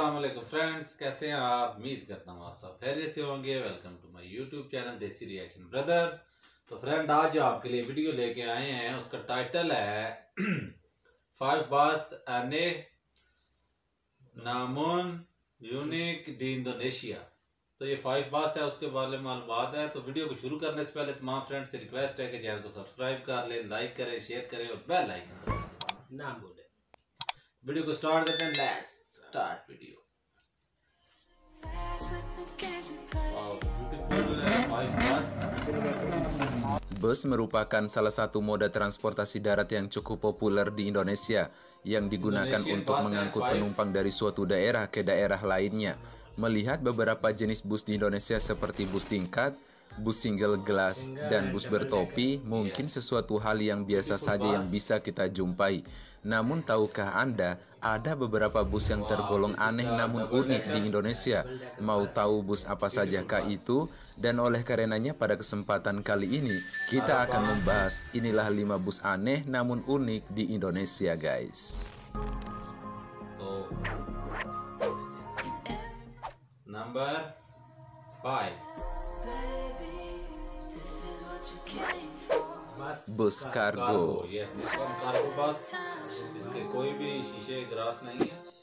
अस्सलाम वालेकुम फ्रेंड्स, कैसे हैं आप? उम्मीद करता हूँ आप सब खैरियत से होंगे। Welcome to my YouTube channel Desi reaction brother. तो फ्रेंड, आज जो आपके लिए वीडियो लेके आए हैं उसका टाइटल है 5 बस अने नामुन यूनिक दी इंडोनेशिया। तो ये 5 बस है, उसके बारे में मालूमात है। तो वीडियो को शुरू करने से पहले तमाम फ्रेंड से रिक्वेस्ट है कि चैनल को सब्सक्राइब कर लें, लाइक करें, शेयर करें और बेल आइकन नाम बोले। वीडियो को स्टार्ट करते हैं। Let's start video. Bus merupakan salah satu moda transportasi darat yang cukup populer di Indonesia yang digunakan untuk mengangkut penumpang dari suatu daerah ke daerah lainnya. Melihat beberapa jenis bus di Indonesia seperti bus tingkat, bus single glass, dan bus bertopi mungkin sesuatu hal yang biasa saja yang bisa kita jumpai. Namun tahukah Anda, ada beberapa bus yang tergolong aneh namun unik di Indonesia. Mau tahu bus apa sajakah itu? Dan oleh karenanya pada kesempatan kali ini kita akan membahas inilah 5 bus aneh namun unik di Indonesia, guys. Number 5. Bus kargo.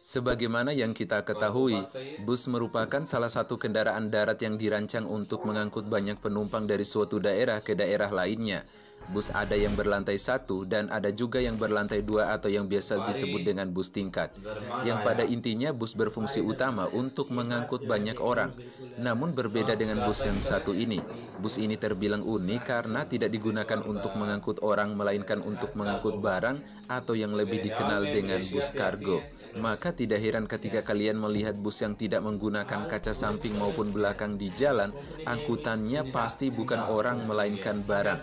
Sebagaimana yang kita ketahui, bus merupakan salah satu kendaraan darat yang dirancang untuk mengangkut banyak penumpang dari suatu daerah ke daerah lainnya. Bus ada yang berlantai 1 dan ada juga yang berlantai 2 atau yang biasa disebut dengan bus tingkat. Yang pada intinya bus berfungsi utama untuk mengangkut banyak orang. Namun berbeda dengan bus yang satu ini. Bus ini terbilang unik karena tidak digunakan untuk mengangkut orang melainkan untuk mengangkut barang atau yang lebih dikenal dengan bus kargo. Maka tidak heran ketika kalian melihat bus yang tidak menggunakan kaca samping maupun belakang di jalan, angkutannya pasti bukan orang melainkan barang.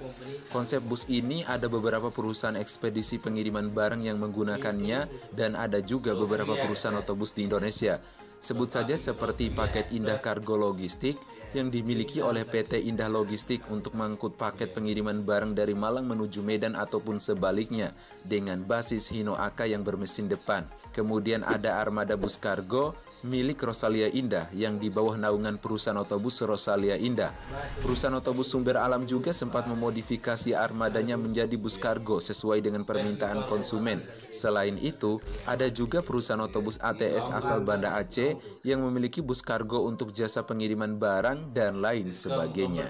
Konsep bus ini ada beberapa perusahaan ekspedisi pengiriman barang yang menggunakannya dan ada juga beberapa perusahaan otobus di Indonesia. Sebut saja seperti paket Indah Kargo Logistik yang dimiliki oleh PT Indah Logistik untuk mengangkut paket pengiriman barang dari Malang menuju Medan ataupun sebaliknya dengan basis Hino AK yang bermesin depan. Kemudian ada armada bus kargo milik Rosalia Indah yang di bawah naungan perusahaan otobus Rosalia Indah. Perusahaan otobus Sumber Alam juga sempat memodifikasi armadanya menjadi bus kargo sesuai dengan permintaan konsumen. Selain itu, ada juga perusahaan otobus ATS asal Banda Aceh yang memiliki bus kargo untuk jasa pengiriman barang dan lain sebagainya.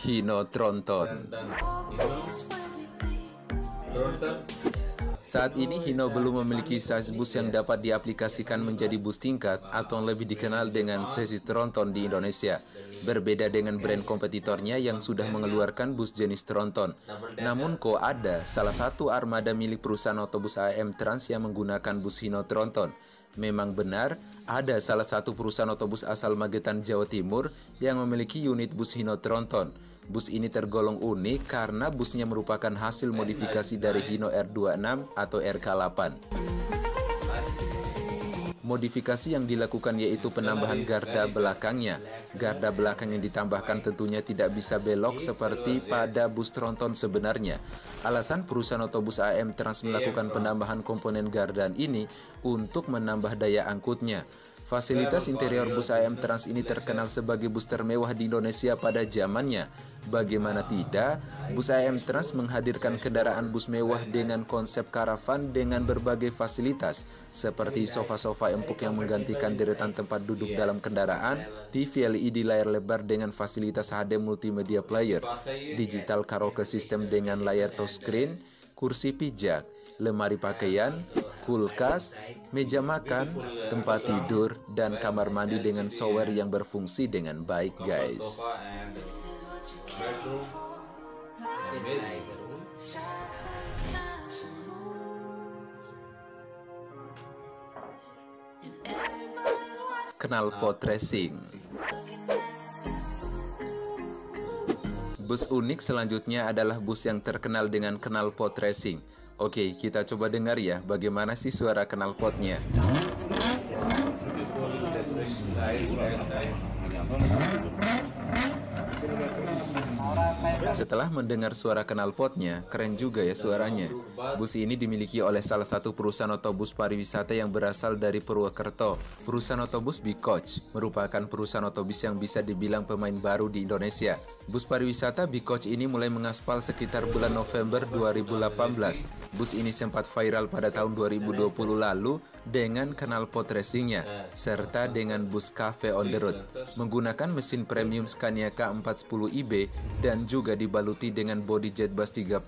Hino Tronton. Saat ini Hino belum memiliki size bus yang dapat diaplikasikan menjadi bus tingkat atau yang lebih dikenal dengan chassis Tronton di Indonesia. Berbeda dengan brand kompetitornya yang sudah mengeluarkan bus jenis Tronton. Namun kok ada salah satu armada milik perusahaan otobus AM Trans yang menggunakan bus Hino Tronton. Memang benar, ada salah satu perusahaan otobus asal Magetan, Jawa Timur yang memiliki unit bus Hino Tronton. Bus ini tergolong unik karena busnya merupakan hasil modifikasi dari Hino R26 atau RK8. Modifikasi yang dilakukan yaitu penambahan garda belakangnya. Garda belakang yang ditambahkan tentunya tidak bisa belok seperti pada bus Tronton sebenarnya. Alasan perusahaan otobus AM Trans melakukan penambahan komponen gardaan ini untuk menambah daya angkutnya. Fasilitas interior bus AM Trans ini terkenal sebagai bus termewah di Indonesia pada zamannya. Bagaimana tidak, bus AM Trans menghadirkan kendaraan bus mewah dengan konsep karavan dengan berbagai fasilitas seperti sofa-sofa empuk yang menggantikan deretan tempat duduk dalam kendaraan, TV LED layar lebar dengan fasilitas HD multimedia player, digital karaoke system dengan layar touchscreen, kursi pijak, lemari pakaian, kulkas, meja makan, tempat tidur, dan kamar mandi dengan shower yang berfungsi dengan baik, guys. Knalpot Racing. Bus unik selanjutnya adalah bus yang terkenal dengan knalpot racing. Oke, kita coba dengar ya bagaimana sih suara knalpotnya. Setelah mendengar suara knalpotnya, keren juga ya suaranya. Bus ini dimiliki oleh salah satu perusahaan otobus pariwisata yang berasal dari Purwokerto. Perusahaan otobus Bikoch merupakan perusahaan otobus yang bisa dibilang pemain baru di Indonesia. Bus pariwisata Bikoch ini mulai mengaspal sekitar bulan November 2018. Bus ini sempat viral pada tahun 2020 lalu dengan knalpot racingnya, serta dengan bus cafe on the road, menggunakan mesin premium Scania K410IB dan juga dibaluti dengan bodi jet bus 13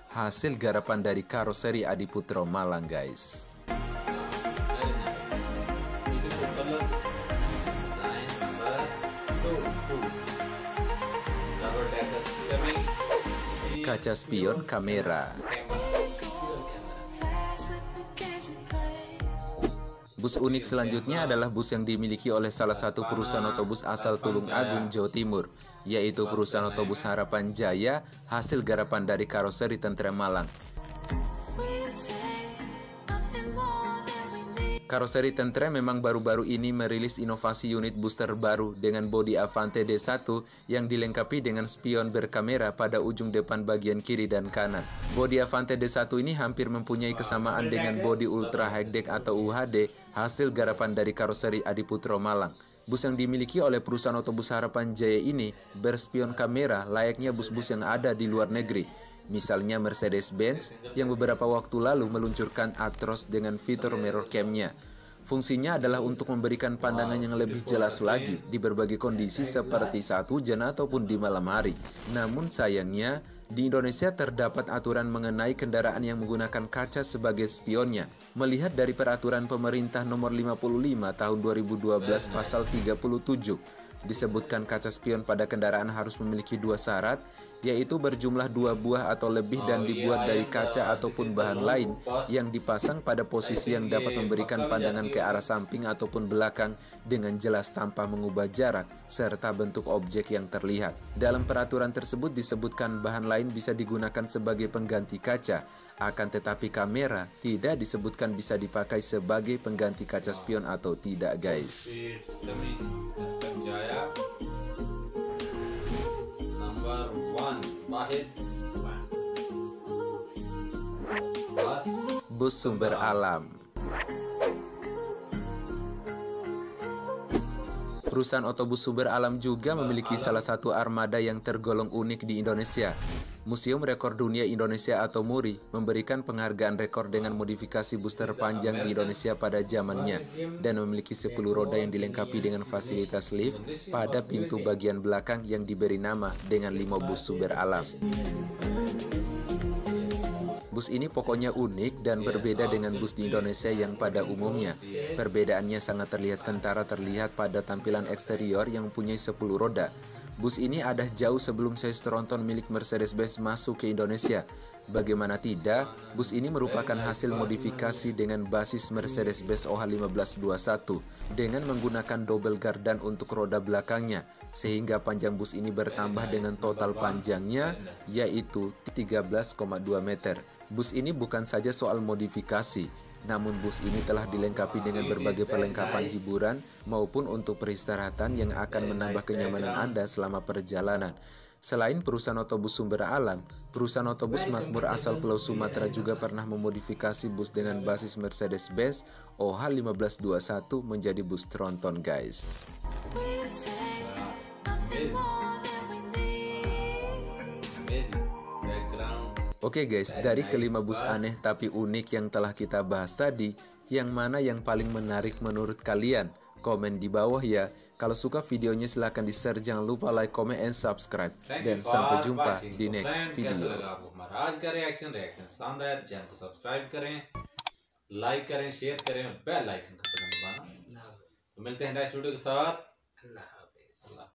hasil garapan dari karoseri Adiputro Malang, guys. Kaca spion kamera. Bus unik selanjutnya adalah bus yang dimiliki oleh salah satu perusahaan otobus asal Tulung Agung, Jawa Timur, yaitu perusahaan otobus Harapan Jaya, hasil garapan dari karoseri Tentrem Malang. Karoseri Tentrem memang baru-baru ini merilis inovasi unit bus terbaru dengan bodi Avante D1 yang dilengkapi dengan spion berkamera pada ujung depan bagian kiri dan kanan. Bodi Avante D1 ini hampir mempunyai kesamaan dengan bodi Ultra High Deck atau UHD hasil garapan dari karoseri Adiputro Malang. Bus yang dimiliki oleh perusahaan otobus Harapan Jaya ini berspion kamera layaknya bus-bus yang ada di luar negeri. Misalnya Mercedes-Benz yang beberapa waktu lalu meluncurkan Atros dengan fitur mirror cam-nya. Fungsinya adalah untuk memberikan pandangan yang lebih jelas lagi di berbagai kondisi seperti saat hujan ataupun di malam hari. Namun sayangnya, di Indonesia terdapat aturan mengenai kendaraan yang menggunakan kaca sebagai spionnya. Melihat dari peraturan pemerintah nomor 55 tahun 2012 pasal 37, disebutkan kaca spion pada kendaraan harus memiliki dua syarat, yaitu berjumlah 2 buah atau lebih dan dibuat dari kaca ataupun bahan lain yang dipasang pada posisi yang dapat memberikan pandangan ke arah samping ataupun belakang dengan jelas tanpa mengubah jarak serta bentuk objek yang terlihat. Dalam peraturan tersebut disebutkan bahan lain bisa digunakan sebagai pengganti kaca, akan tetapi kamera tidak disebutkan bisa dipakai sebagai pengganti kaca spion atau tidak, guys. Bus sumber alam. Perusahaan otobus sumber alam juga memiliki salah satu armada yang tergolong unik di Indonesia. Museum Rekor Dunia Indonesia atau MURI memberikan penghargaan rekor dengan modifikasi bus terpanjang di Indonesia pada zamannya dan memiliki 10 roda yang dilengkapi dengan fasilitas lift pada pintu bagian belakang yang diberi nama dengan 5 bus sumber alam. Bus ini pokoknya unik dan berbeda dengan bus di Indonesia yang pada umumnya. Perbedaannya sangat terlihat kentara terlihat pada tampilan eksterior yang mempunyai 10 roda. Bus ini ada jauh sebelum series tronton milik Mercedes-Benz masuk ke Indonesia. Bagaimana tidak, bus ini merupakan hasil modifikasi dengan basis Mercedes-Benz OH1521 dengan menggunakan double gardan untuk roda belakangnya, sehingga panjang bus ini bertambah dengan total panjangnya yaitu 13,2 meter. Bus ini bukan saja soal modifikasi, namun bus ini telah dilengkapi dengan berbagai perlengkapan hiburan maupun untuk peristirahatan yang akan menambah kenyamanan Anda selama perjalanan. Selain perusahaan otobus sumber alam, perusahaan otobus makmur asal Pulau Sumatera juga pernah memodifikasi bus dengan basis Mercedes-Benz OH1521 menjadi bus tronton, guys. Oke guys, dari kelima bus aneh tapi unik yang telah kita bahas tadi, yang mana yang paling menarik menurut kalian? Komen di bawah ya. Kalau suka videonya silahkan di-share, jangan lupa like, comment, and subscribe. Dan sampai jumpa di next video. आज का रिएक्शन पसंद आया तो चैनल को सब्सक्राइब करें, लाइक करें, शेयर करें और बेल आइकन का बटन दबाना। तो मिलते हैं नेक्स्ट वीडियो के साथ। अल्लाह हाफिज़।